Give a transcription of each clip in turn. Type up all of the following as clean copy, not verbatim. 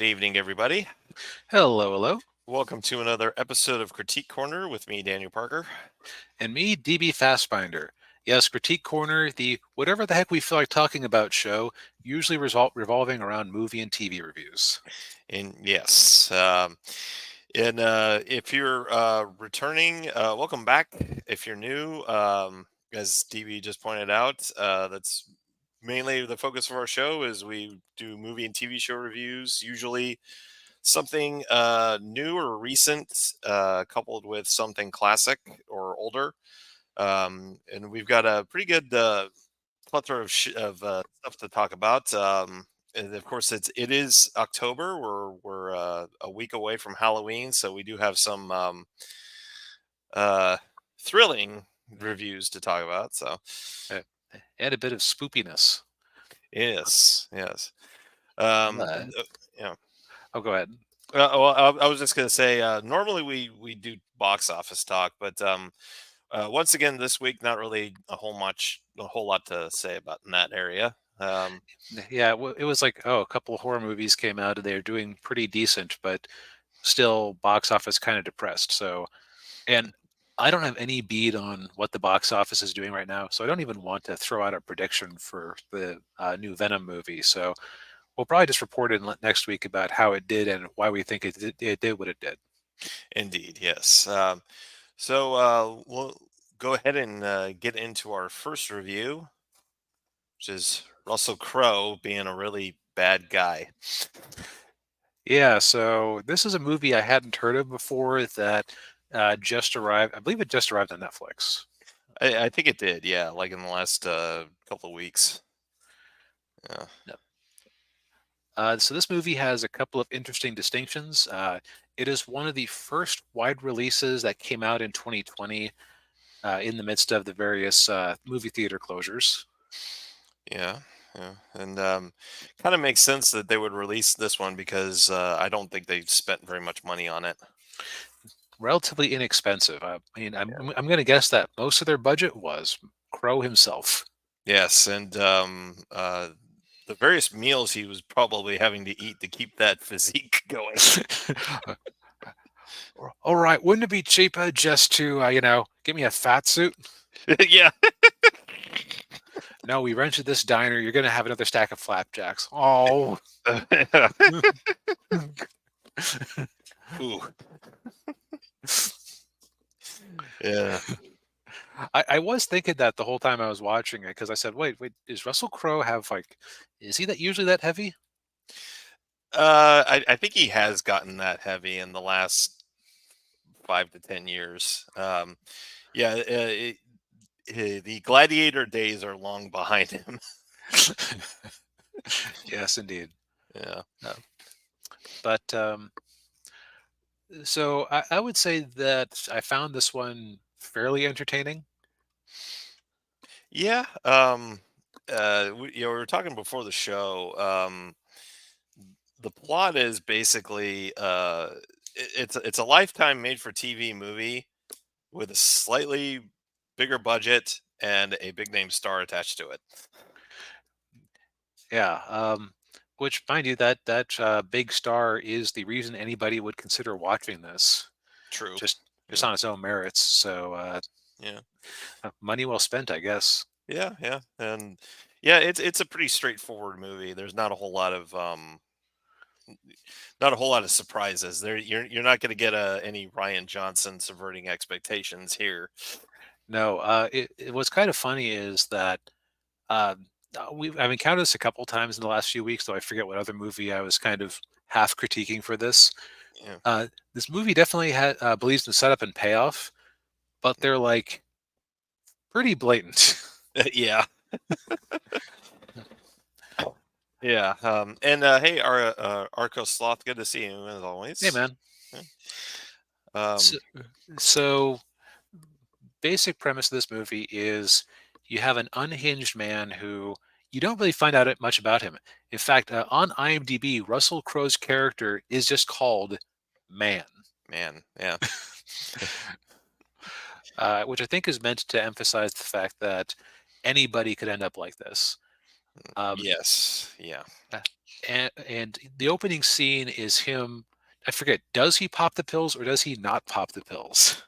Good evening, everybody. Hello, hello. Welcome to another episode of Critique Corner with me, Daniel Parker. And me, DB Fastbinder. Yes, Critique Corner, the whatever the heck we feel like talking about show, usually revolving around movie and TV reviews. And yes, if you're returning, welcome back. If you're new, as DB just pointed out, that's mainly the focus of our show is we do movie and TV show reviews, usually something new or recent, coupled with something classic or older. And we've got a pretty good plethora of stuff to talk about. And of course, it is October. We're a week away from Halloween, so we do have some uh, thrilling reviews to talk about. So Uh, Add a bit of spoopiness. yes. Um, Uh, yeah. oh, go ahead. I was just gonna say. Normally, we do box office talk, but once again this week, not really a whole lot to say about in that area. Yeah, it was like, a couple of horror movies came out and they're doing pretty decent, but still box office kind of depressed. So, and I don't have any bead on what the box office is doing right now, so I don't even want to throw out a prediction for the new Venom movie. So we'll probably just report in next week about how it did and why we think it did what it did. Indeed, yes. So we'll go ahead and get into our first review, which is Russell Crowe being a really bad guy. Yeah, so this is a movie I hadn't heard of before that just arrived. I believe it just arrived on Netflix. I think it did, yeah, like in the last couple of weeks. Yeah. No. So this movie has a couple of interesting distinctions. It is one of the first wide releases that came out in 2020 in the midst of the various movie theater closures. Yeah, yeah, and kind of makes sense that they would release this one because I don't think they spent very much money on it. Relatively inexpensive. I mean, Yeah. I'm going to guess that most of their budget was Crow himself. Yes, and the various meals he was probably having to eat to keep that physique going. All right, wouldn't it be cheaper just to, give me a fat suit? Yeah. No, we rented this diner. You're going to have another stack of flapjacks. Oh. Ooh. Yeah. I was thinking that the whole time I was watching it because I said, wait, does Russell Crowe have is he that usually that heavy? I think he has gotten that heavy in the last 5 to 10 years. Yeah, the gladiator days are long behind him. Yes, indeed. Yeah. But so I would say that I found this one fairly entertaining. Yeah. We were talking before the show. The plot is basically it's a lifetime made for TV movie with a slightly bigger budget and a big name star attached to it. Yeah. Which, mind you, that big star is the reason anybody would consider watching this, True. just Yeah. on its own merits. So Yeah. money well spent, I guess. Yeah. And yeah, it's a pretty straightforward movie. There's not a whole lot of surprises. You're not going to get any Ryan Johnson subverting expectations here. No, what's kind of funny is that uh, I've encountered this a couple times in the last few weeks, though I forget what other movie I was kind of half critiquing for this. Yeah. This movie definitely believes in setup and payoff, but they're like pretty blatant. Yeah. Yeah. And hey, Arco Sloth, good to see you as Hey, always. man. Yeah. So, Um, so basic premise of this movie is you have an unhinged man who you don't really find out much about him. In fact, on IMDb, Russell Crowe's character is just called Man, Man, yeah. which I think is meant to emphasize the fact that anybody could end up like this. Um, Yes. Yeah. uh, and the opening scene is him. I forget. Does he pop the pills or does he not pop the pills?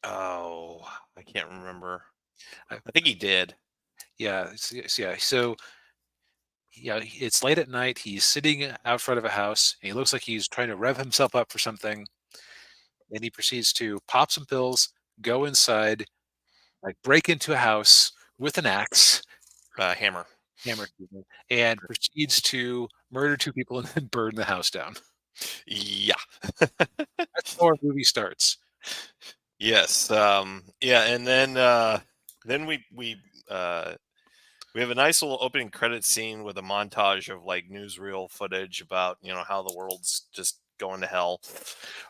Oh, I can't remember. I, I think he did. yeah, yeah. So yeah, it's late at night. He's sitting out front of a house. And he looks like he's trying to rev himself up for something. And he proceeds to pop some pills, go inside, like break into a house with an axe, Hammer. hammer, excuse me, and proceeds to murder two people and then burn the house down. Yeah. That's how our movie starts. Yes. Yeah. And then we have a nice little opening credit scene with a montage of like newsreel footage about how the world's just going to hell.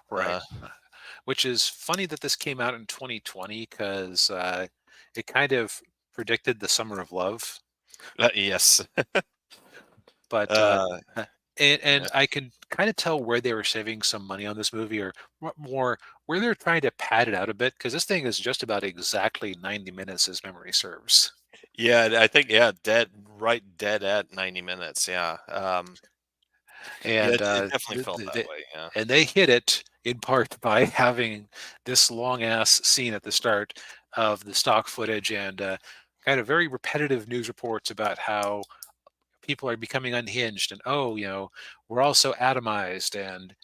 Right. Uh, Which is funny that this came out in 2020 because it kind of predicted the summer of love. yes. But Uh, uh, and yeah. I can kind of tell where they were saving some money on this movie, or more where they're trying to pad it out a bit, because this thing is just about exactly 90 minutes, as memory serves. Yeah. I think dead at 90 minutes. Yeah. Yeah. And It definitely felt that way. Yeah. they hit it in part by having this long ass scene at the start of the stock footage and kind of very repetitive news reports about how people are becoming unhinged and we're all so atomized and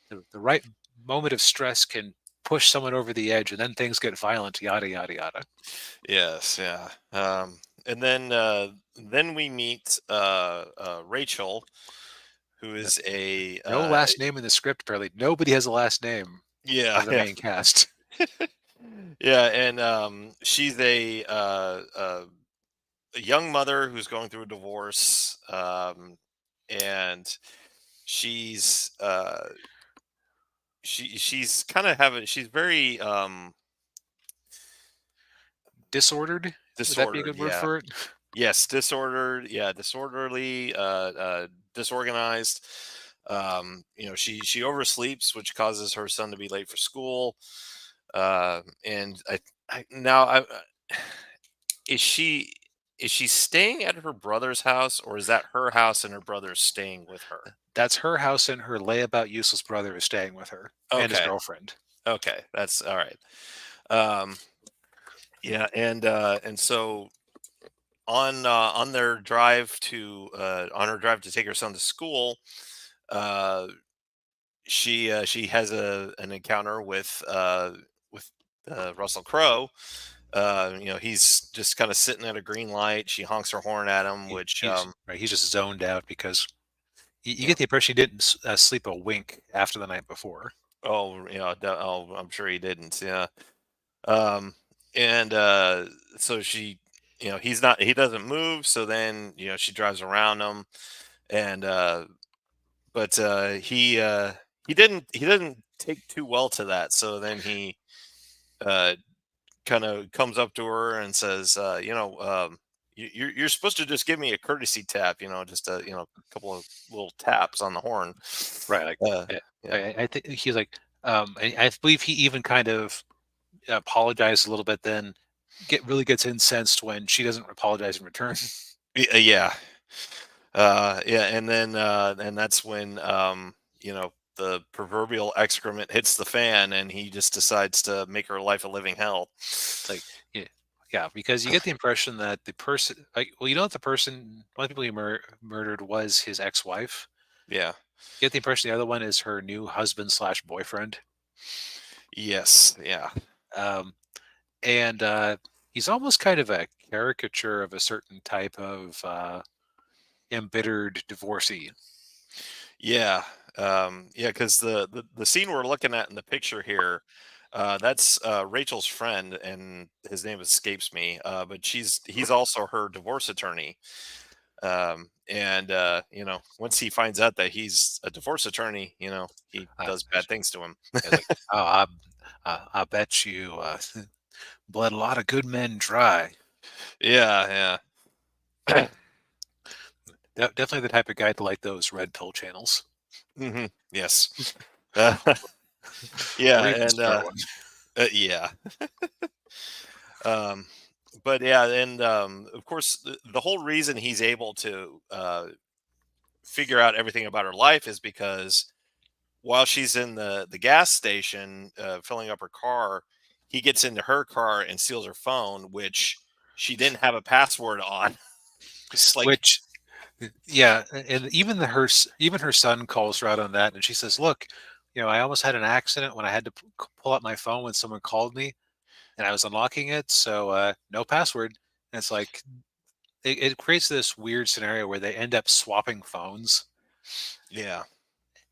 the right moment of stress can push someone over the edge and then things get violent, yada yada yada. Yes. Yeah. And then we meet Rachel, who Uh, is a No last name in the script, apparently. Nobody has a last name yeah. of the Yeah. main cast. Yeah, and she's a young mother who's going through a divorce, and she's she's kind of having she's very Disordered? Would that be a disordered. good word Yeah, for it? yes, disordered. Yeah, disorderly, disorganized. She oversleeps, which causes her son to be late for school. And I now I is she is she staying at her brother's house, or is that her house and her brother's staying with her? That's her house, and her layabout useless brother is staying with her and his Okay. girlfriend. Okay. That's all right. Um, yeah, and so on their drive to on her drive to take her son to school, uh, she has an encounter with Russell Crowe. He's just kind of sitting at a green light. She honks her horn at him, which He's right. He's just zoned out because you yeah. get the impression he didn't sleep a wink after the night before. Oh, oh, I'm sure he didn't. Yeah. Um, and so he doesn't move. So then, she drives around him, and but he didn't take too well to that. So then he uh, kind of comes up to her and says, you're supposed to just give me a courtesy tap, just a couple of little taps on the horn. Right. Like, Uh, yeah, yeah. I think he's like, I believe he even kind of apologized a little bit. Then really gets incensed when she doesn't apologize in return. Yeah. Yeah, and that's when the proverbial excrement hits the fan, and he just decides to make her life a living hell. Like, yeah, yeah, because you get the impression that the person, like, well, that the person, one of the people he murdered was his ex-wife. Yeah. You get the impression the other one is her new husband slash boyfriend. Yes. Yeah. Um, and he's almost kind of a caricature of a certain type of embittered divorcee. Yeah. Yeah. Because the scene we're looking at in the picture here, that's Rachel's friend, and his name escapes me. But he's also her divorce attorney. And once he finds out that he's a divorce attorney, he Uh, does bad things to him. it's like, oh, I bet you bled a lot of good men dry. Yeah. Yeah. Definitely the type of guy to like those red pill channels, Yes. Uh, yeah, or even and start one. yeah. Um, but yeah, and of course, the whole reason he's able to figure out everything about her life is because while she's in the gas station filling up her car, he gets into her car and steals her phone, which she didn't have a password on. It's like, Which, yeah, and even even her son calls her out on that, and she says, "Look, I almost had an accident when I had to pull out my phone when someone called me, and I was unlocking it, so no password." And it's like it creates this weird scenario where they end up swapping phones, yeah,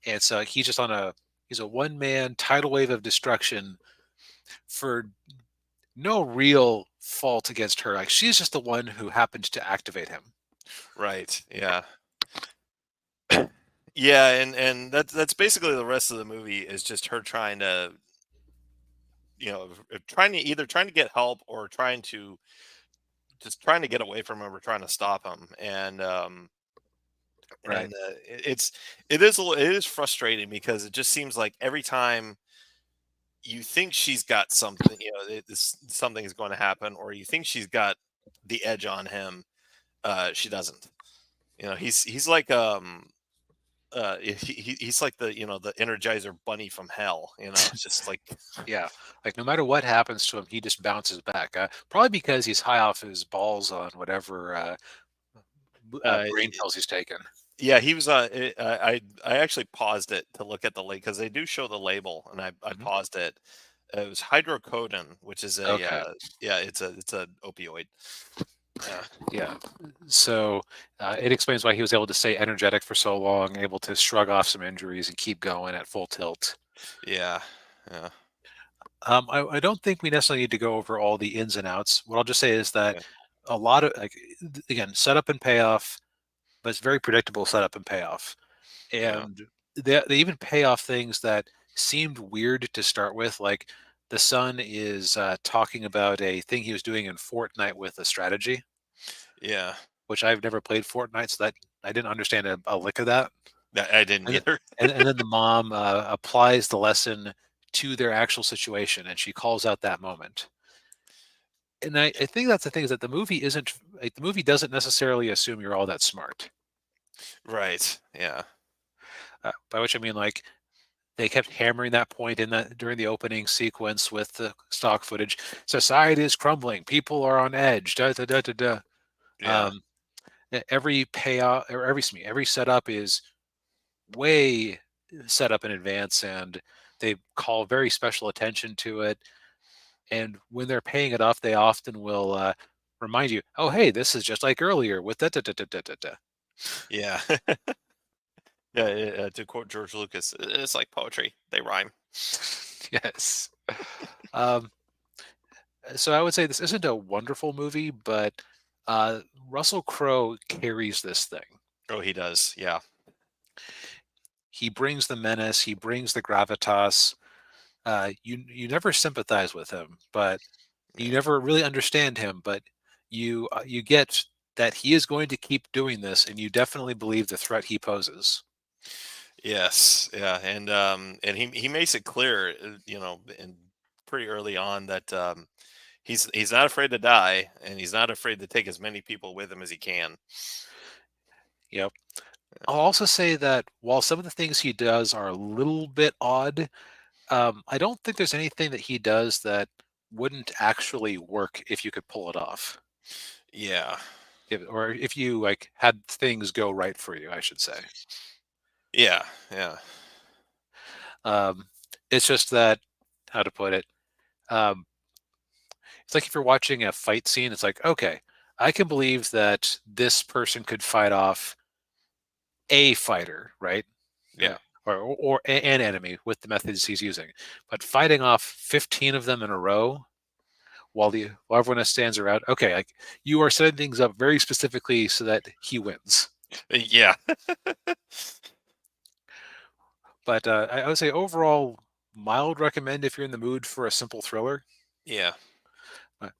and so he's a one man tidal wave of destruction for no real fault against her. Like she's just the one who happened to activate him. right, yeah. Yeah, and that's basically the rest of the movie is just her trying to, trying to either trying to get help or trying to just trying to get away from him or trying to stop him. And Right. it is frustrating because it just seems like every time you think she's got something, something is going to happen, or you think she's got the edge on him, she doesn't. He's like he's like the Energizer Bunny from hell. It's just like Yeah. Like no matter what happens to him, he just bounces back. Probably because he's high off his balls on whatever uh, brain pills he's taken. yeah, he was. I actually paused it to look at the label because they do show the label, and I Mhm. paused it. It was hydrocodone, which is a Okay. yeah, it's a opioid. Yeah, Yeah. So it explains why he was able to stay energetic for so long, able to shrug off some injuries and keep going at full tilt. yeah, yeah, I don't think we necessarily need to go over all the ins and outs. What I'll just say is that yeah, a lot of like again, setup and payoff, but it's very predictable setup and payoff. yeah, And they even pay off things that seemed weird to start with, like the son is talking about a thing he was doing in Fortnite with a strategy, yeah. which I've never played Fortnite, so that I didn't understand a lick of that. I didn't And either. and then the mom applies the lesson to their actual situation, and she calls out that moment. And I think that's the thing is that the movie isn't like the movie doesn't necessarily assume you're all that smart. Right. Yeah. By which I mean like they kept hammering that point in that during the opening sequence with the stock footage. Society is crumbling. People are on edge. Da da da da da. Yeah. Um, every payout or every setup is way set up in advance, and they call very special attention to it. And when they're paying it off, they often will remind you, "Oh, hey, this is just like earlier with da da da da da da." Da." Yeah. Yeah. To quote George Lucas, it's like poetry. They rhyme. Yes. Um, so I would say this isn't a wonderful movie, but Russell Crowe carries this thing. Oh, he does. Yeah. He brings the menace. He brings the gravitas. You never sympathize with him, but you Yeah. never really understand him. But you get that he is going to keep doing this, and you definitely believe the threat he poses. Yes. Yeah. And he makes it clear, and pretty early on that he's not afraid to die, and he's not afraid to take as many people with him as he can. Yep. I'll also say that while some of the things he does are a little bit odd, I don't think there's anything that he does that wouldn't actually work if you could pull it off. Yeah. Or if you like had things go right for you, I should say. Yeah. Yeah. Um, it's just that, how to put it, um, it's like if you're watching a fight scene, it's like, okay, I can believe that this person could fight off a fighter, right? Yeah. An enemy with the methods he's using. But fighting off 15 of them in a row while everyone else stands around, okay, like you are setting things up very specifically so that he wins. Yeah. But I would say overall, mild recommend if you're in the mood for a simple thriller. Yeah.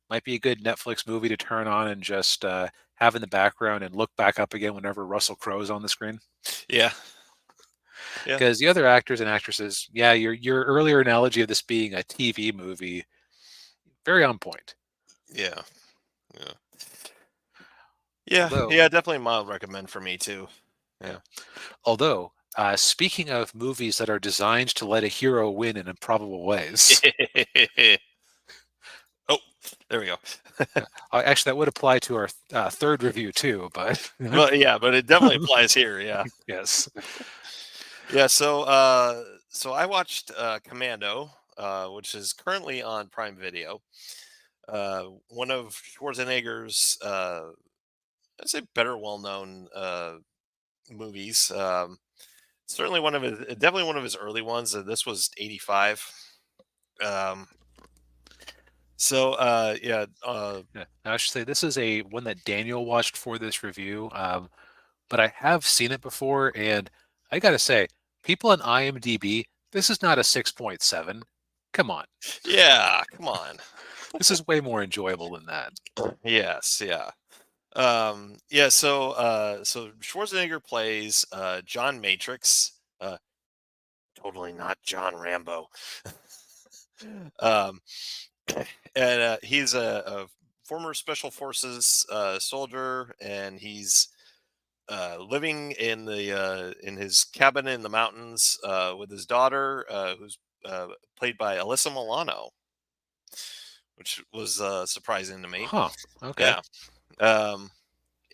Might be a good Netflix movie to turn on and just have in the background and look back up again whenever Russell Crowe is on the screen. Yeah. Yeah. Because the other actors and actresses, yeah, your earlier analogy of this being a TV movie, very on point. Yeah. Yeah. Yeah, Although, yeah, definitely mild recommend for me too. yeah, Yeah. although speaking of movies that are designed to let a hero win in improbable ways, Oh, there we go. actually that would apply to our third review too. But Well, yeah, but it definitely applies here. Yeah. yes, Yeah. So I watched Commando, which is currently on Prime Video. One of Schwarzenegger's, I'd say, better well-known movies. Certainly one of his, definitely one of his early ones. This was '85. Um, yeah. yeah. I should say this is a one that Daniel watched for this review. But I have seen it before, and I gotta say, people on IMDb, this is not a 6.7. Come on, Yeah. Come on. this is way more enjoyable than that. Yes. Yeah. Yeah. So Schwarzenegger plays John Matrix. Totally not John Rambo. um, and he's a former special forces soldier, and he's living in his cabin in the mountains with his daughter, who's played by Alyssa Milano, which was surprising to me. Huh. Okay. Yeah. Um,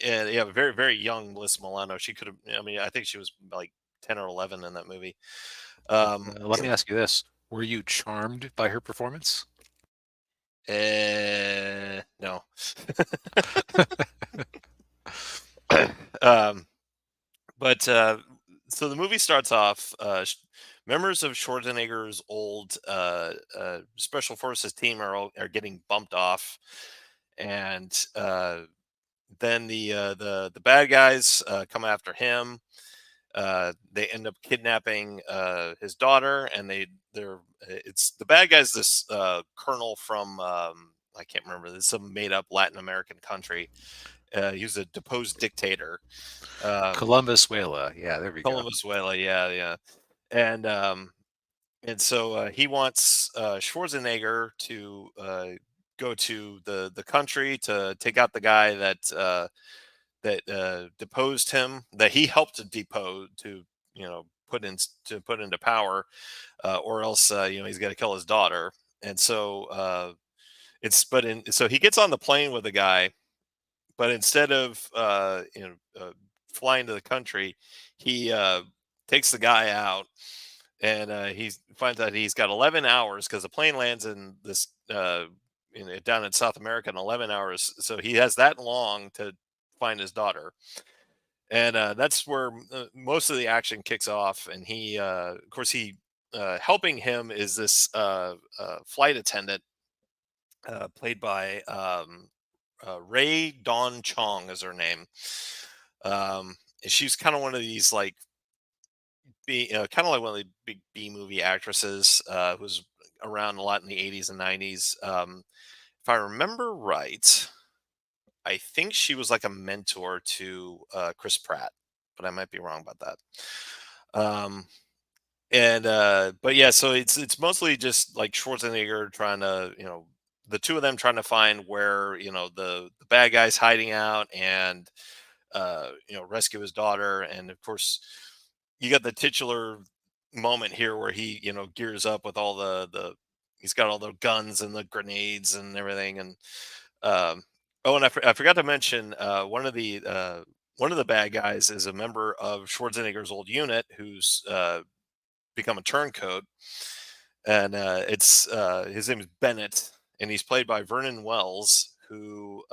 and yeah, very very young Alyssa Milano. She could have. I mean, I think she was like 10 or 11 in that movie. Um, Let me ask you this: were you charmed by her performance? no. um, but so the movie starts off. Members of Schwarzenegger's old special forces team are getting bumped off, and then the bad guys come after him. They end up kidnapping his daughter, and they're it's the bad guys. This colonel from I can't remember. This some made up Latin American country. He was a deposed dictator. Um, Columbus Whala. Yeah, there we go. Venezuela, yeah, yeah, and so he wants Schwarzenegger to go to the country to take out the guy that deposed him, that he helped to depose, to put into power, or else he's got to kill his daughter. And so so he gets on the plane with the guy, but instead of flying to the country, he takes the guy out, and he finds out he's got 11 hours because the plane lands in this down in South America in 11 hours. So he has that long to find his daughter, and that's where most of the action kicks off. And of course, helping him is this flight attendant played by Ray Dawn Chong is her name. And she's kind of one of these like kind of like one of the big B movie actresses who was around a lot in the '80s and '90s. If I remember right, I think she was like a mentor to Chris Pratt, but I might be wrong about that. And But yeah, so it's mostly just like Schwarzenegger trying to, the two of them trying to find where the bad guy's hiding out, and rescue his daughter. And of course, you got the titular moment here where he gears up with all the he's got all the guns and the grenades and everything. And oh, and I forgot to mention one of the bad guys is a member of Schwarzenegger's old unit who's become a turncoat, and it's his name is Bennett, and he's played by Vernon Wells, who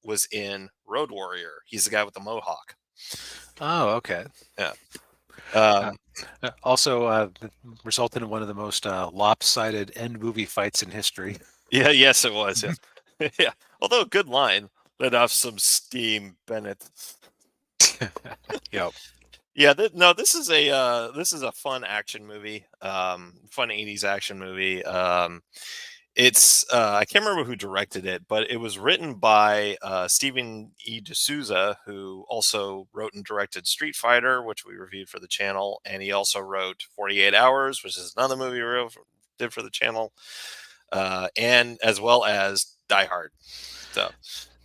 was in Road Warrior. He's the guy with the mohawk. Oh, okay. Yeah. Uh, Um, Also, resulted in one of the most lopsided end movie fights in history. yeah. Yes, it was. Yeah. Yeah. Although good line. Let off some steam, Bennett. Yep. Yeah. No, this is a fun action movie. Fun '80s action movie. It's I can't remember who directed it, but it was written by Stephen E. D'Souza, who also wrote and directed Street Fighter, which we reviewed for the channel, and he also wrote 48 Hours, which is another movie we did for the channel. and as well as Die Hard. So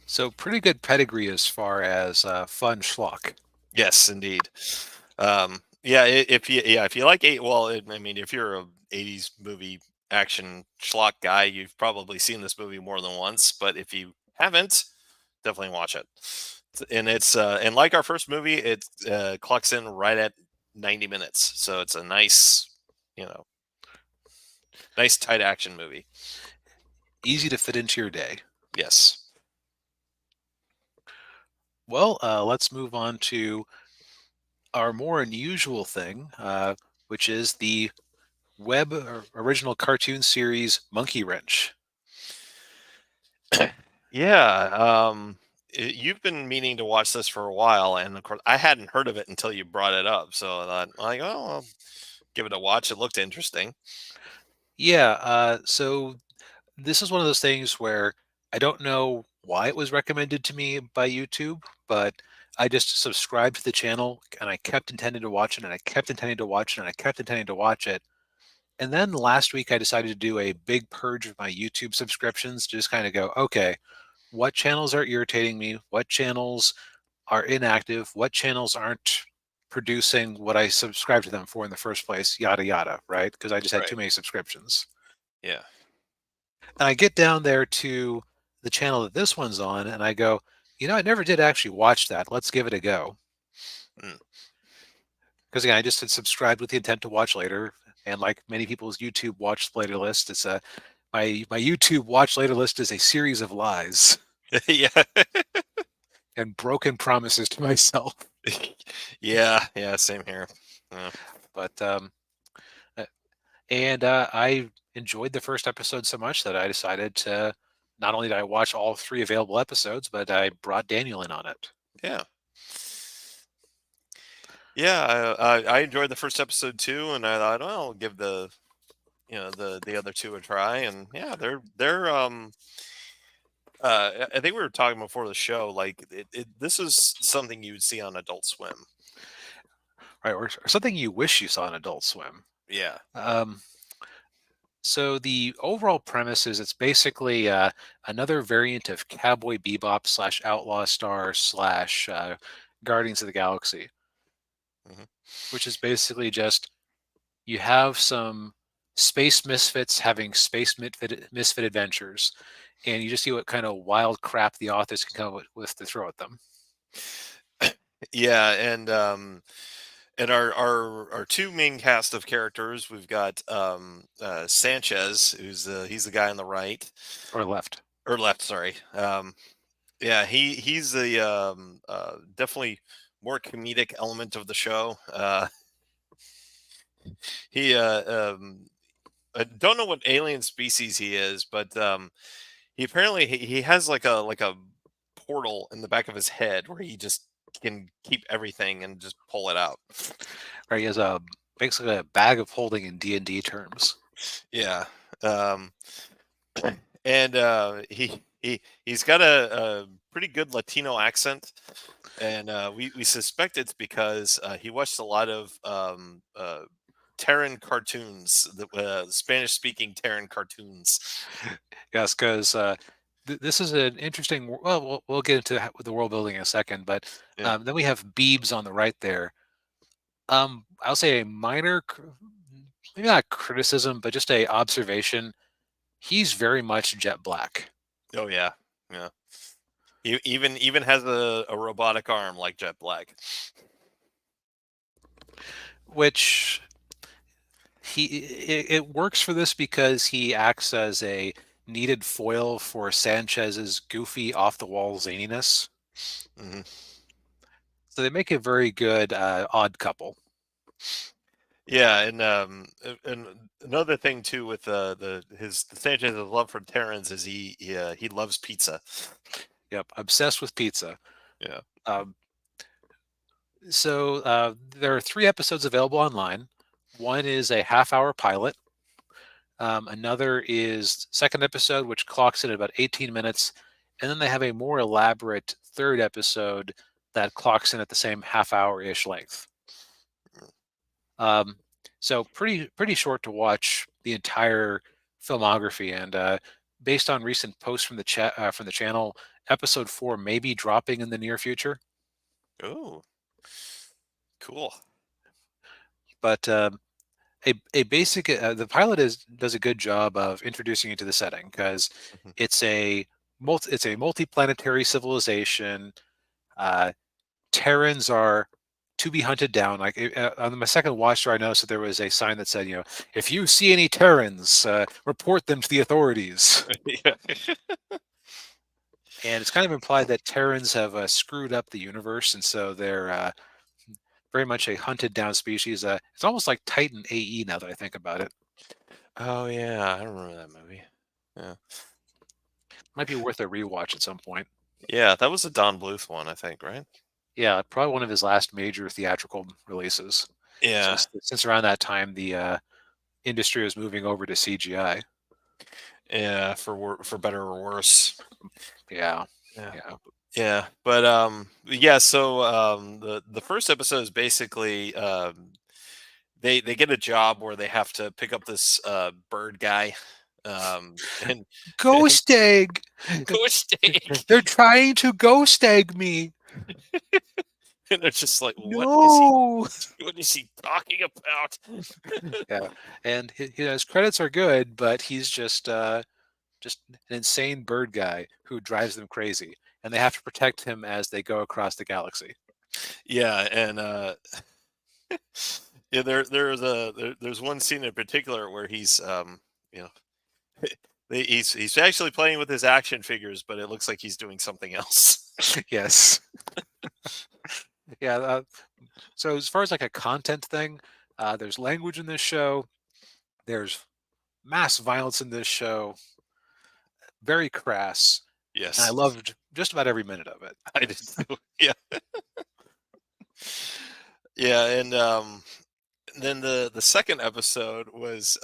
So pretty good pedigree as far as fun schlock. yes, indeed. Yeah, if you like I mean, if you're a '80s movie action schlock guy, you've probably seen this movie more than once. But if you haven't, definitely watch it. And it's and like our first movie, it clocks in right at 90 minutes, so it's a nice, you know, nice tight action movie. Easy to fit into your day. Yes. Well, let's move on to our more unusual thing, which is the web or original cartoon series Monkey Wrench. Yeah. You've been meaning to watch this for a while, and of course, I hadn't heard of it until you brought it up. So I thought, like, oh, I'll give it a watch. It looked interesting. Yeah, so this is one of those things where I don't know why it was recommended to me by YouTube, but I just subscribed to the channel and I kept intending to watch it and I kept intending to watch it and I kept intending to watch it. And then last week I decided to do a big purge of my YouTube subscriptions to just kind of go, okay, what channels are irritating me? What channels are inactive? What channels aren't producing what I subscribed to them for in the first place? Yada yada, right? Because I just had too Right. many subscriptions. Yeah. And I get down there to the channel that this one's on, and I go, I never did actually watch that. Let's give it a go. Mm. Because again, I just had subscribed with the intent to watch later, and like many people's YouTube watch later list, it's a my YouTube watch later list is a series of lies Yeah. and broken promises to myself. Yeah. Yeah. Same here. Yeah. But uh, and I enjoyed the first episode so much that I decided to not only did I watch all 3 available episodes, but I brought Daniel in on it. Yeah. Yeah. I enjoyed the first episode too, and I thought, well, I'll give the other two a try, and yeah, they're. I think we were talking before the show. Like, this is something you would see on Adult Swim. Right, or something you wish you saw on Adult Swim. Yeah. Um, so the overall premise is it's basically another variant of Cowboy Bebop slash Outlaw Star slash Guardians of the Galaxy, Hmm. which is basically just you have some space misfits having misfit adventures, and you just see what kind of wild crap the authors can come up with to throw at them. Yeah, and our two main cast of characters, we've got Sanchez, he's the guy on the right Or left. or left, sorry. Yeah, he's the definitely more comedic element of the show. He I don't know what alien species he is, but he apparently he has like a portal in the back of his head where he just can keep everything and just pull it out. Right, he has a basically a bag of holding in D&D terms. Yeah. Um, and he's got a pretty good Latino accent, and we suspect it's because he watched a lot of Terran cartoons, the Spanish speaking Terran cartoons. Yes, because this is an interesting. Well, we'll get into the world building in a second, but Yeah. then we have Beebs on the right there. I'll say a minor, maybe not criticism, but just a observation. He's very much jet black, Oh yeah. Yeah. He even has a robotic arm like Jet Black. which it works for this because he acts as a needed foil for Sanchez's goofy, off the wall zaniness. Hmm. So they make a very good odd couple. Yeah, and another thing too with the Sanchez's love for Terrans is he loves pizza. Yep, obsessed with pizza. Yeah. Um, so there are 3 episodes available online. One is a half-hour pilot. Another is second episode, which clocks in at about 18 minutes, and then they have a more elaborate third episode that clocks in at the same half-hour-ish length. So pretty short to watch the entire filmography, and based on recent posts from the from the channel, episode 4 may be dropping in the near future. Oh, cool. But a basic the pilot does a good job of introducing you to the setting because Mhm. it's a multi-planetary civilization. Uh, Terrans are to be hunted down. Like on my second watch through, I noticed that there was a sign that said, if you see any Terrans, report them to the authorities. Yeah. And it's kind of implied that Terrans have screwed up the universe, and so they're very much a hunted down species. It's almost like Titan AE now that I think about it. Oh yeah, I remember that movie. Yeah. Might be worth a rewatch at some point. Yeah, that was a Don Bluth one, I think, right? Yeah, probably one of his last major theatrical releases. Yeah. Since around that time, the industry was moving over to CGI. Yeah, for better or worse. Yeah, Yeah. yeah. Yeah, but yeah, so the first episode is basically they get a job where they have to pick up this bird guy and Ghost egg! go steak. They're trying to ghost egg me. And they're just like, No. what is he talking about? Yeah, and his credits are good, but he's just an insane bird guy who drives them crazy, and they have to protect him as they go across the galaxy. Yeah, and yeah, there's one scene in particular where he's you know he's actually playing with his action figures, but it looks like he's doing something else. Yes. Yeah. So as far as like a content thing, there's language in this show. There's mass violence in this show. Very crass, and I Yes, loved just about every minute of it. I did too. Yeah, yeah, and then the second episode was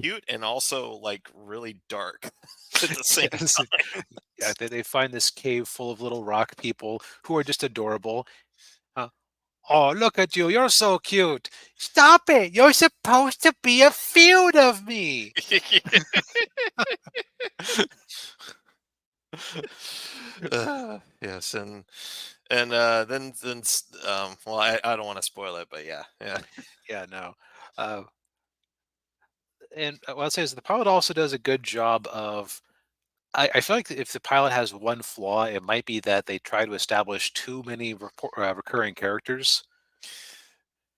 cute and also like really dark at the same Yes. time. Yeah, they find this cave full of little rock people who are just adorable. Uh, oh, look at you! You're so cute. Stop it! You're supposed to be afraid of me. Yes, and well, I don't want to spoil it, but yeah, yeah. Yeah, no. Uh, and what I'll say is the pilot also does a good job of. I feel like if the pilot has one flaw, it might be that they try to establish too many recurring characters.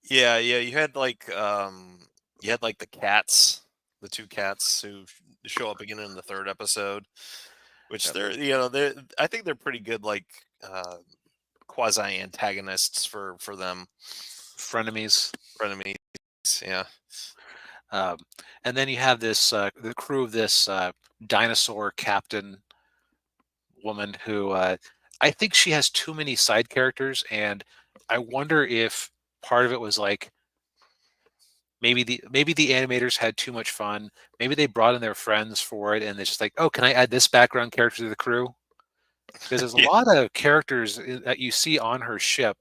Yeah, yeah, you had like the cats, the two cats who show up again in the third episode, which Yep. they're I think they're pretty good like quasi antagonists for them, Frenemies. frenemies. Yeah. Um, and then you have this the crew of this dinosaur captain woman who I think she has too many side characters, and I wonder if part of it was like maybe the animators had too much fun. Maybe they brought in their friends for it, and they're just like, oh, can I add this background character to the crew? Because there's a Yeah. lot of characters that you see on her ship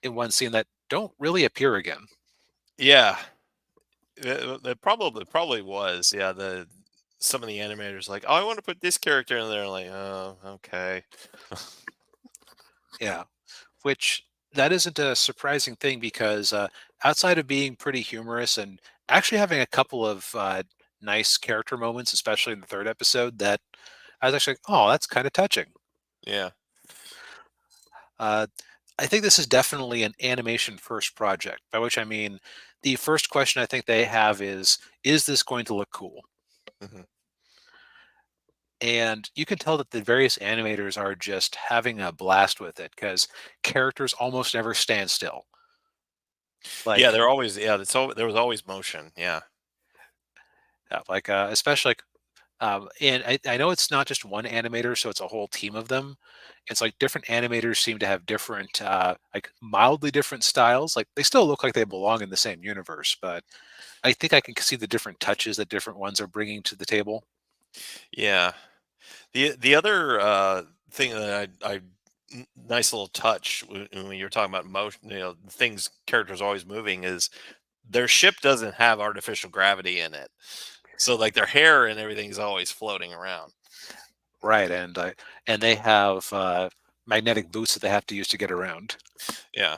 in one scene that don't really appear again. Yeah. It probably was. Yeah, the some of the animators like, "Oh, I want to put this character in there." Like, "Oh, okay." Yeah, which that isn't a surprising thing because outside of being pretty humorous and actually having a couple of nice character moments, especially in the third episode, that I was actually like, oh, that's kind of touching. Yeah. Uh, I think this is definitely an animation first project, by which I mean the first question I think they have is this going to look cool? Mhm. And you can tell that the various animators are just having a blast with it because characters almost never stand still. Yeah, Like, they're always there was always motion. Yeah. especially like and I know it's not just one animator, so it's a whole team of them. It's like different animators seem to have different, like mildly different styles. Like they still look like they belong in the same universe, but I think I can see the different touches that different ones are bringing to the table. Yeah. The other thing that nice little touch when you're talking about motion, things characters always moving is their ship doesn't have artificial gravity in it, so like their hair and everything is always floating around. Right, and they have magnetic boots that they have to use to get around. Yeah.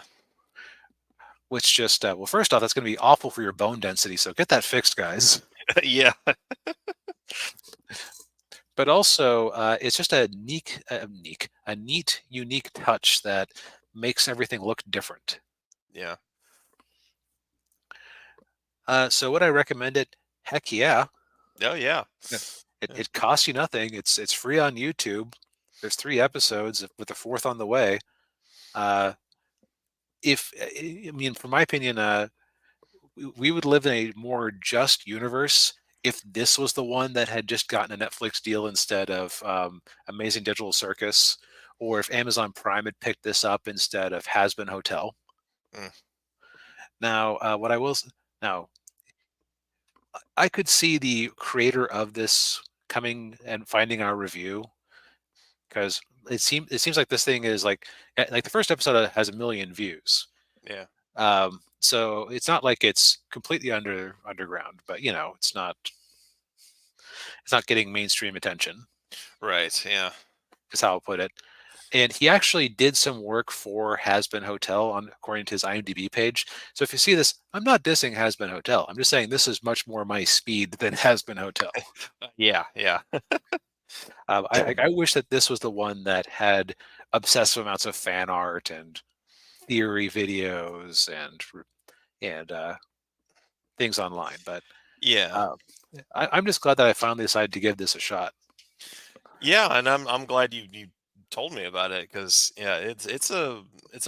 Which just well, first off, that's going to be awful for your bone density. So get that fixed, guys. Yeah. But also, it's just a neat, unique touch that makes everything look different. Yeah. So would I recommend it? Heck yeah. Oh yeah. Yeah. It, Yeah. it costs you nothing. It's free on YouTube. There's 3 episodes with the fourth on the way. Uh, if I mean, from my opinion, we would live in a more just universe if this was the one that had just gotten a Netflix deal instead of Amazing Digital Circus, or if Amazon Prime had picked this up instead of Has Been Hotel. Mm. Now, what I will now, I could see the creator of this coming and finding our review because it seems like this thing is like the first episode has 1 million views. Yeah. So it's not like it's completely underground, but it's not getting mainstream attention, Right. Yeah. is how I'll put it. And he actually did some work for Has Been Hotel on according to his IMDb page. So if you see this, I'm not dissing Has Been Hotel. I'm just saying this is much more my speed than Has Been Hotel. Yeah. Yeah. I wish that this was the one that had obsessive amounts of fan art and theory videos and things online. But Yeah. uh, I'm just glad that I finally decided to give this a shot. Yeah, and I'm glad you told me about it because yeah, it's a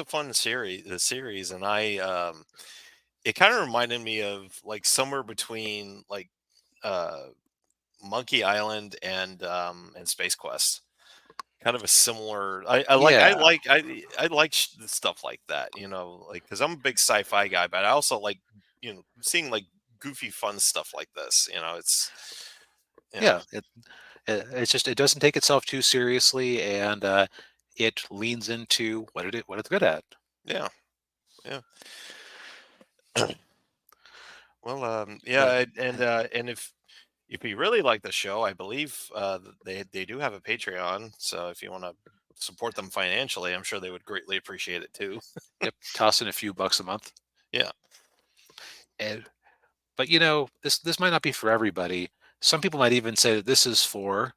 fun series, and it kind of reminded me of like somewhere between like uh Monkey Island and Space Quest. Kind of a similar. I like Yeah, I like stuff like that, like because I'm a big sci-fi guy, but I also like seeing like goofy fun stuff like this. Yeah, yeah. It's just it doesn't take itself too seriously, and it leans into what it's good at. yeah, yeah. Well, But yeah, and if you really like the show, I believe they do have a Patreon. So if you want to support them financially, I'm sure they would greatly appreciate it too. yep, toss in a few bucks a month. Yeah. And but this might not be for everybody. Some people might even say that this is for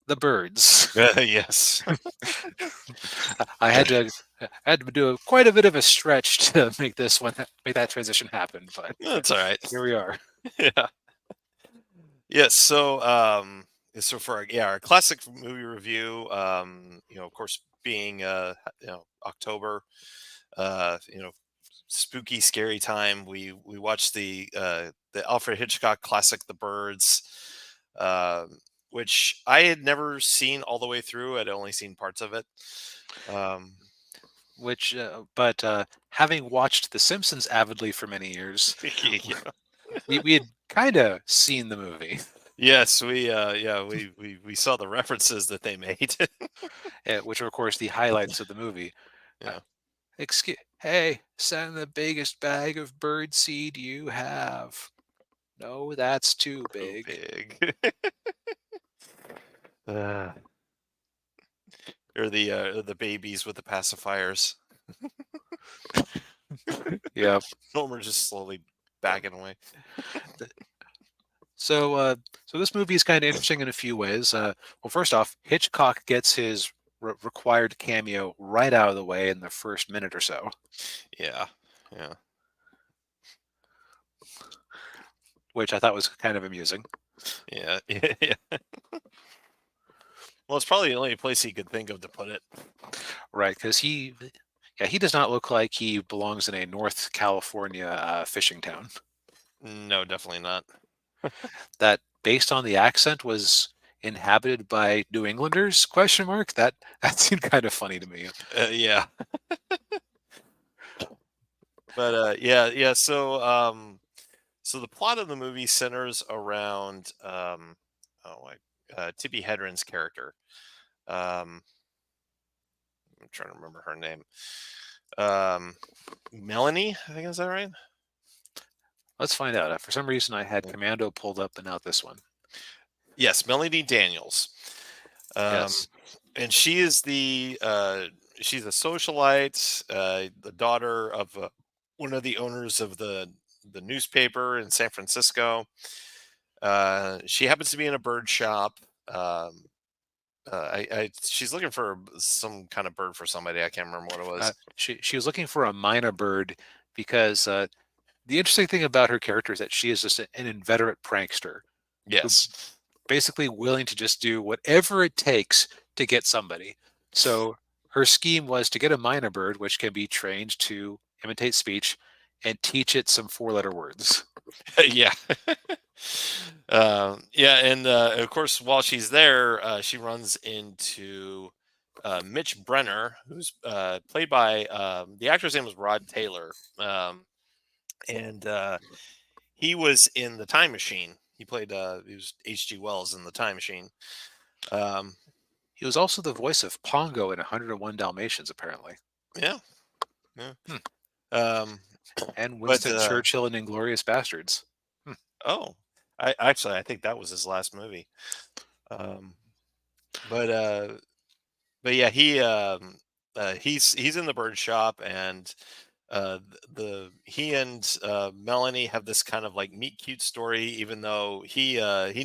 the birds. Yes. I had to do quite a bit of a stretch to make that transition happen, but That's all right. here we are. Yeah. Yes. So for our classic movie review, of course, being October, you know, spooky, scary time. We watched the Alfred Hitchcock classic, The Birds, which I had never seen all the way through. I'd only seen parts of it. Um, But having watched The Simpsons avidly for many years, yeah. we had kind of seen the movie. Yes, we saw the references that they made. Which are of course the highlights of the movie. Uh, Yeah, hey, send the biggest bag of bird seed you have. No, that's too so big. big. uh, or the babies with the pacifiers. Yeah. Homer just slowly backing away. So this movie is kind of interesting in a few ways. Well, first off, Hitchcock gets his required cameo right out of the way in the first minute or so, Yeah, yeah, which I thought was kind of amusing. yeah, yeah. Well, it's probably the only place he could think of to put it. Right, because he does not look like he belongs in a North California fishing town. No, definitely not. That, based on the accent, was inhabited by New Englanders? Question mark. That seemed kind of funny to me. Yeah, but yeah, yeah. So the plot of the movie centers around Tippi Hedren's character. Um, I'm trying to remember her name. Um, Melanie, I think is that right? Let's find out. For some reason, I had Commando pulled up, but not this one. Yes, Melanie Daniels. Um, Yes. and she is she's a socialite, the daughter of one of the owners of the newspaper in San Francisco. She happens to be in a bird shop. She's looking for some kind of bird for somebody. I can't remember what it was. She was looking for a minor bird because the interesting thing about her character is that she is just an inveterate prankster who Yes. basically willing to just do whatever it takes to get somebody. So her scheme was to get a minor bird, which can be trained to imitate speech, and teach it some four-letter words. Yeah. Yeah, and of course, while she's there, she runs into Mitch Brenner, who's played by the actor's name was Rod Taylor, and he was in the Time Machine. He was H.G. Wells in the Time Machine. Um, He was also the voice of Pongo in 101 Dalmatians, apparently, yeah, yeah. hmm. Um, And but Winston Churchill in Inglorious Bastards. Hmm. oh, I think that was his last movie. Um, but yeah, he's in the bird shop, and he and Melanie have this kind of like meet cute story, even though he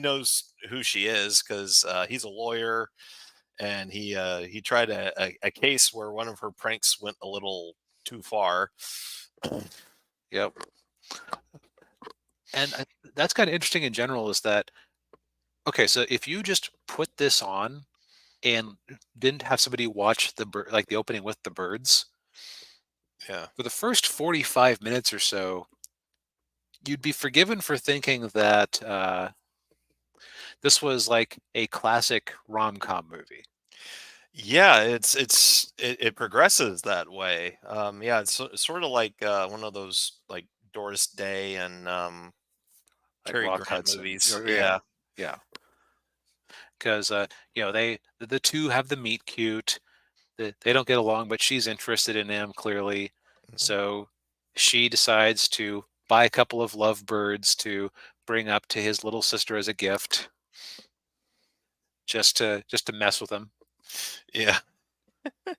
knows who she is because he's a lawyer, and he tried a case where one of her pranks went a little too far. Yep. And that's kind of interesting in general is that, okay, so if you just put this on and didn't have somebody watch like the opening with the birds, Yeah. for the first 45 minutes or so, you'd be forgiven for thinking that this was like a classic rom-com movie. Yeah, it progresses that way. Yeah, sort of like one of those like Doris Day and Like Cary Rock Grant Hudson. movies. Yeah, Yeah, yeah. Because the two have the meet cute. They don't get along, but she's interested in him clearly. mhm. So she decides to buy a couple of lovebirds to bring up to his little sister as a gift, just to mess with him. Yeah. Like,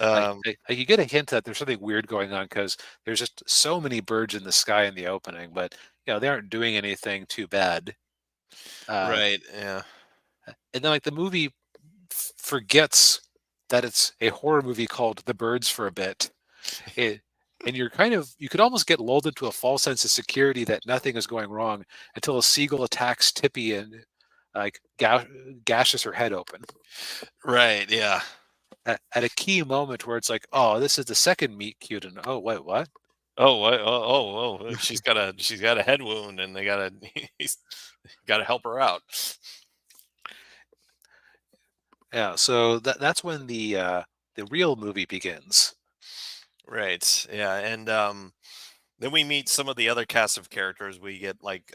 Um, like you get a hint that there's something weird going on because there's just so many birds in the sky in the opening, but they aren't doing anything too bad. Uh, right. Yeah. and then like the movie forgets that it's a horror movie called The Birds for a bit. It, and you could almost get lulled into a false sense of security that nothing is going wrong until a seagull attacks Tippy and like gashes her head open Right. Yeah. at a key moment where it's like, oh, this is the second meet cute, and oh wait, what? Oh, what? She's got a head wound, and they gotta he's got to help her out. Yeah, so that's when the real movie begins. Right. Yeah. And then we meet some of the other cast of characters. We get like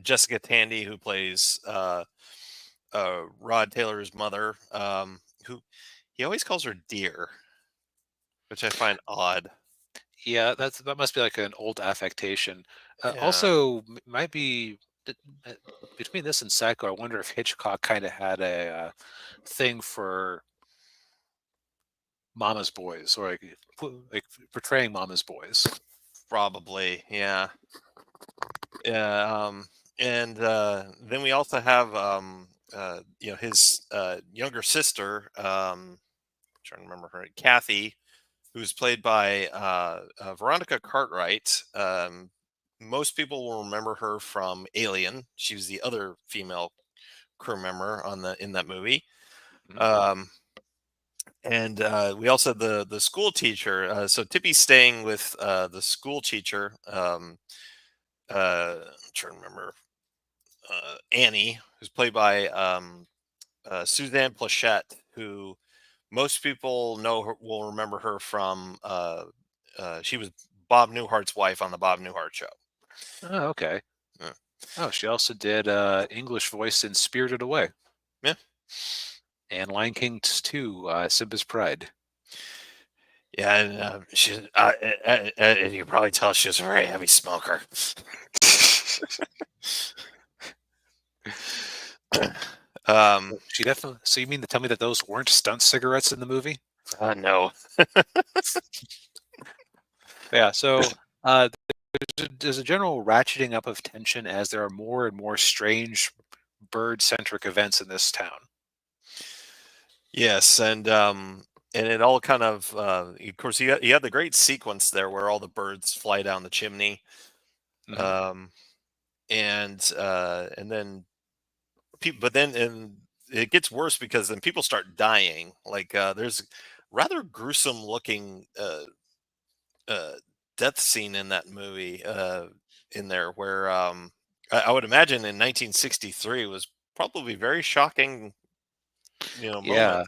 Jessica Tandy, who plays Rod Taylor's mother, who he always calls her dear, which I find odd. Yeah, that must be like an old affectation. Yeah, Also, might be th- uh, between this and Psycho. I wonder if Hitchcock kind of had a thing for mama's boys, or like portraying mama's boys. probably. Yeah, yeah. And then we also have his younger sister. Trying to remember her, Kathy, who's played by Veronica Cartwright. Most people will remember her from Alien. She was the other female crew member in that movie. Mhm. Um, and we also had the school teacher. So Tippy's staying with the school teacher. I'm trying to remember Annie, who's played by Suzanne Plachette, who most people will remember her from. She was Bob Newhart's wife on the Bob Newhart Show. Oh, okay. Yeah, Oh, she also did English voice in Spirited Away yeah, and Lion King 2, Simba's Pride. Yeah, and and you can probably tell she was a very heavy smoker. um, She definitely. So you mean to tell me that those weren't stunt cigarettes in the movie? no. Yeah. So there's a general ratcheting up of tension as there are more and more strange bird-centric events in this town. Yes, and it all kind of course, you had the great sequence there where all the birds fly down the chimney, Hmm. um, and then but then and it gets worse because then people start dying. Like there's rather gruesome looking uh, death scene in that movie in there where I would imagine in 1963 was probably very shocking, moment. Yeah.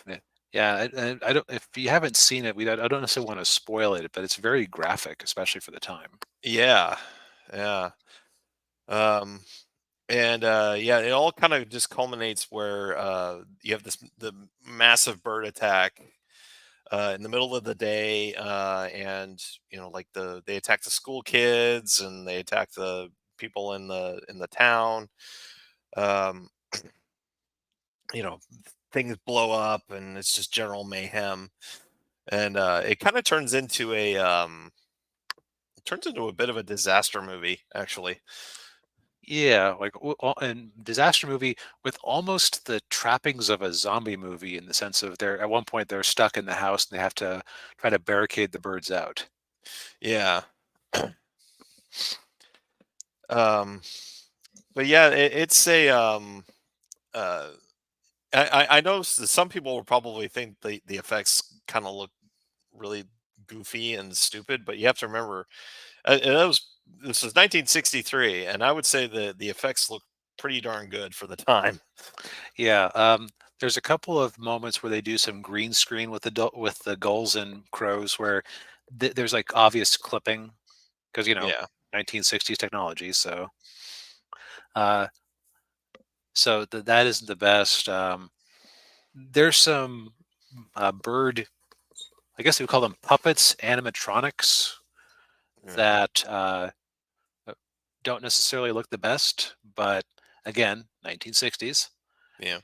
Yeah. Yeah, I don't. If you haven't seen it, I don't necessarily want to spoil it, but it's very graphic, especially for the time. Yeah, yeah. Um, and yeah, it all kind of just culminates where you have the massive bird attack in the middle of the day, and like they attack the school kids and they attack the people in the town. Um, you know, things blow up and it's just general mayhem, and it kind of turns into a bit of a disaster movie, actually. Yeah, like and disaster movie with almost the trappings of a zombie movie in the sense of they're at one point they're stuck in the house and they have to try to barricade the birds out. Yeah. um but yeah, it's a uh I know some people will probably think the effects kind of look really goofy and stupid, but you have to remember, and this was 1963, and I would say the effects look pretty darn good for the time. Yeah, there's a couple of moments where they do some green screen with with the gulls and crows where there's like obvious clipping because Yeah, 1960s technology. Uh, so that isn't the best. There's some bird, I guess we would call them puppets, animatronics yeah, that uh, don't necessarily look the best, but again, 1960s. yeah,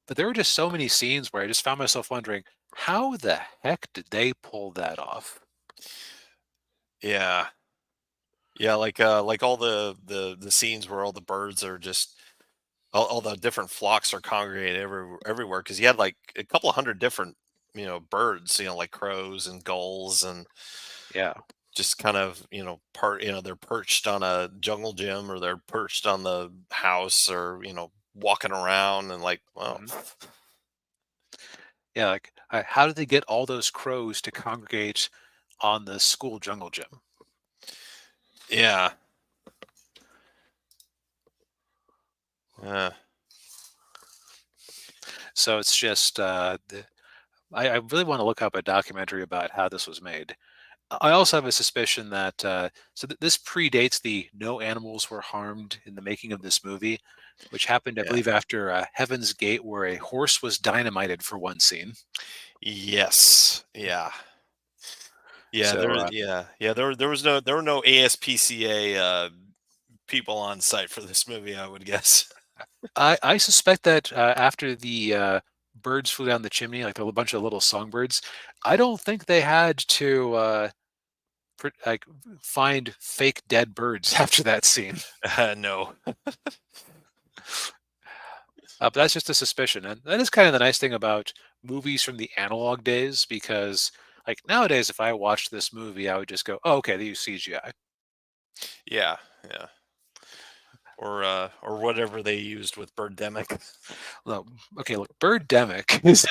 But there were just so many scenes where I just found myself wondering, how the heck did they pull that off? yeah, yeah. Like all the scenes where all the birds are just all the different flocks are congregated everywhere because you had like a couple of hundred different birds, like crows and gulls, and Yeah. just kind of they're perched on a jungle gym or they're perched on the house or walking around and like, well. Hmm. Yeah. Like, how did they get all those crows to congregate on the school jungle gym? Yeah, yeah, So it's just, I really want to look up a documentary about how this was made. I also have a suspicion that this predates the no animals were harmed in the making of this movie, which happened, I yeah. believe, after Heaven's Gate, where a horse was dynamited for one scene. Yes, yeah, yeah. So There were no ASPCA people on site for this movie, I would guess. I suspect that after the birds flew down the chimney, like a bunch of little songbirds, I don't think they had to like find fake dead birds after that scene. No. But that's just a suspicion, and that is kind of the nice thing about movies from the analog days, because like nowadays, if I watched this movie, I would just go, "Oh, okay, they use CGI." Yeah, yeah. Or whatever they used with Birdemic. Well, okay, look, Birdemic is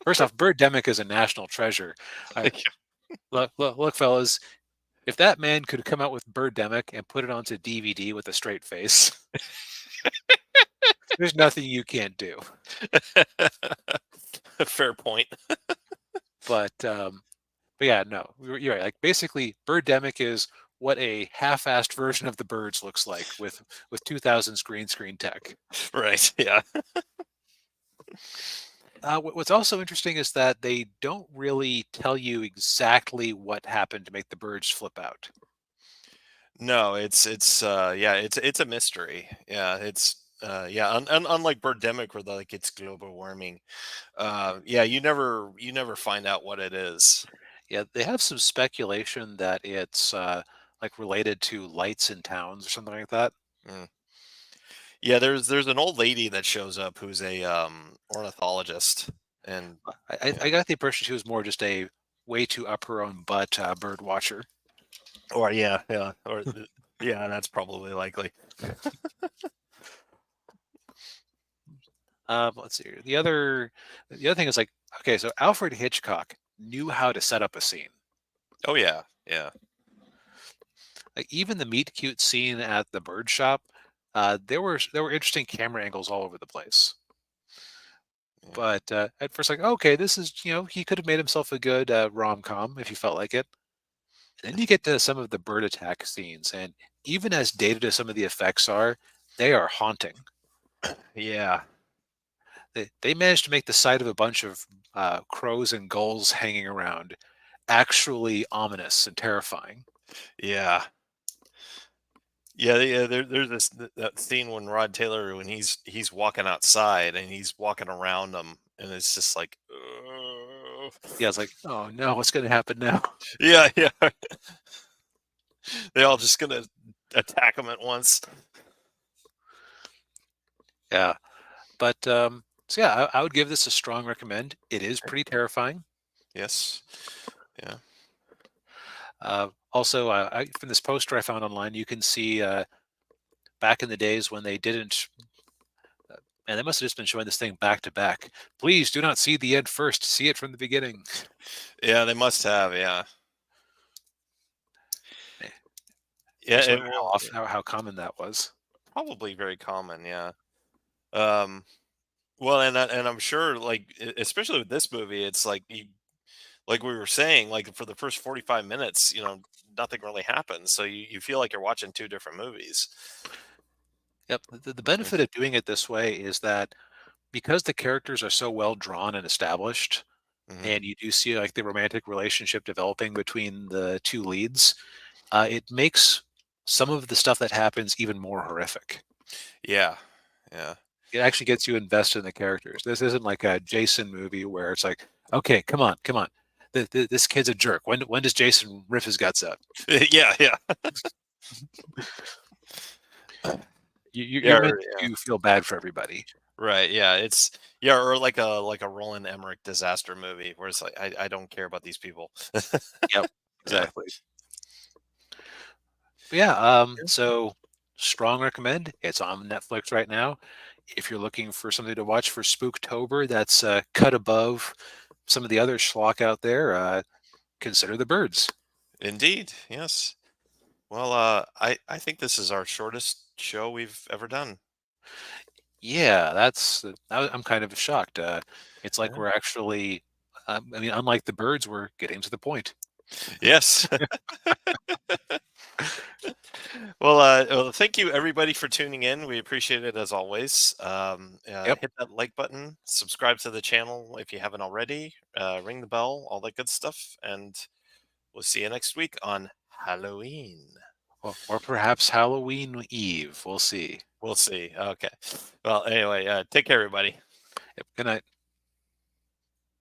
first off, Birdemic is a national treasure. I, look, fellas, if that man could come out with Birdemic and put it onto DVD with a straight face, there's nothing you can't do. Fair point. But yeah, no, you're right. Like basically, Birdemic is what a half-assed version of the birds looks like with 2000s green screen tech. Right. Yeah. What's also interesting is that they don't really tell you exactly what happened to make the birds flip out. No, yeah, it's a mystery. Yeah, yeah, unlike Birdemic where like it's global warming. Yeah, you never find out what it is. Yeah, they have some speculation that it's like related to lights in towns or something like that. Mm. Yeah, there's an old lady that shows up who's a ornithologist, and yeah, I got the impression she was more just a way to up her own butt bird watcher. or yeah, yeah, that's probably likely. Let's see here. The other thing is like, okay, so Alfred Hitchcock knew how to set up a scene. Oh yeah, yeah, Like even the meet cute scene at the bird shop, there were interesting camera angles all over the place. yeah, But at first, like, okay, this is he could have made himself a good rom com if he felt like it. And then you get to some of the bird attack scenes, and even as dated as some of the effects are, they are haunting. yeah, They managed to make the sight of a bunch of crows and gulls hanging around actually ominous and terrifying. yeah. Yeah, there's that scene when Rod Taylor when he's walking outside and he's walking around them and it's just like, "Ugh." Yeah, it's like, oh no, what's going to happen now? Yeah, yeah, they all just gonna attack him at once. Yeah, but so yeah, I would give this a strong recommend. It is pretty terrifying. Yes, yeah, Also, from this poster I found online, you can see back in the days when they didn't, and they must have just been showing this thing back to back. Please do not see the end first. See it from the beginning. yeah, they must have, yeah, Eh, yeah, Just it wondering will how common that was. probably very common, yeah. Um, well, and I'm sure, like, especially with this movie, it's like like we were saying, like for the first 45 minutes, nothing really happens. So you feel like you're watching two different movies. Yep. The Mm. benefit of doing it this way is that because the characters are so well drawn and established, Hmm. and you do see like the romantic relationship developing between the two leads, it makes some of the stuff that happens even more horrific. Yeah. Yeah. It actually gets you invested in the characters. This isn't like a Jason movie where it's like, okay, come on, come on. This kid's a jerk. When does Jason rip his guts out? Yeah. Yeah. You're Yeah. meant Yeah. to feel bad for everybody. Right. Yeah. Yeah, or like a Roland Emmerich disaster movie where it's like I don't care about these people. Yep, Yeah. exactly. But yeah, Yeah. so strong recommend. It's on Netflix right now. If you're looking for something to watch for Spooktober, that's cut above some of the other schlock out there. Consider The Birds. Indeed. Yes. Well, I think this is our shortest show we've ever done. Yeah, I'm kind of shocked. It's like Yeah. we're actually, I mean, unlike The Birds, we're getting to the point. Yes. Well, thank you everybody for tuning in. We appreciate it as always. Yep. Hit that like button, subscribe to the channel if you haven't already, ring the bell, all that good stuff, and we'll see you next week on Halloween. Or perhaps Halloween Eve. We'll see. We'll see. Okay. Well, anyway, take care, everybody. Yep. Good night.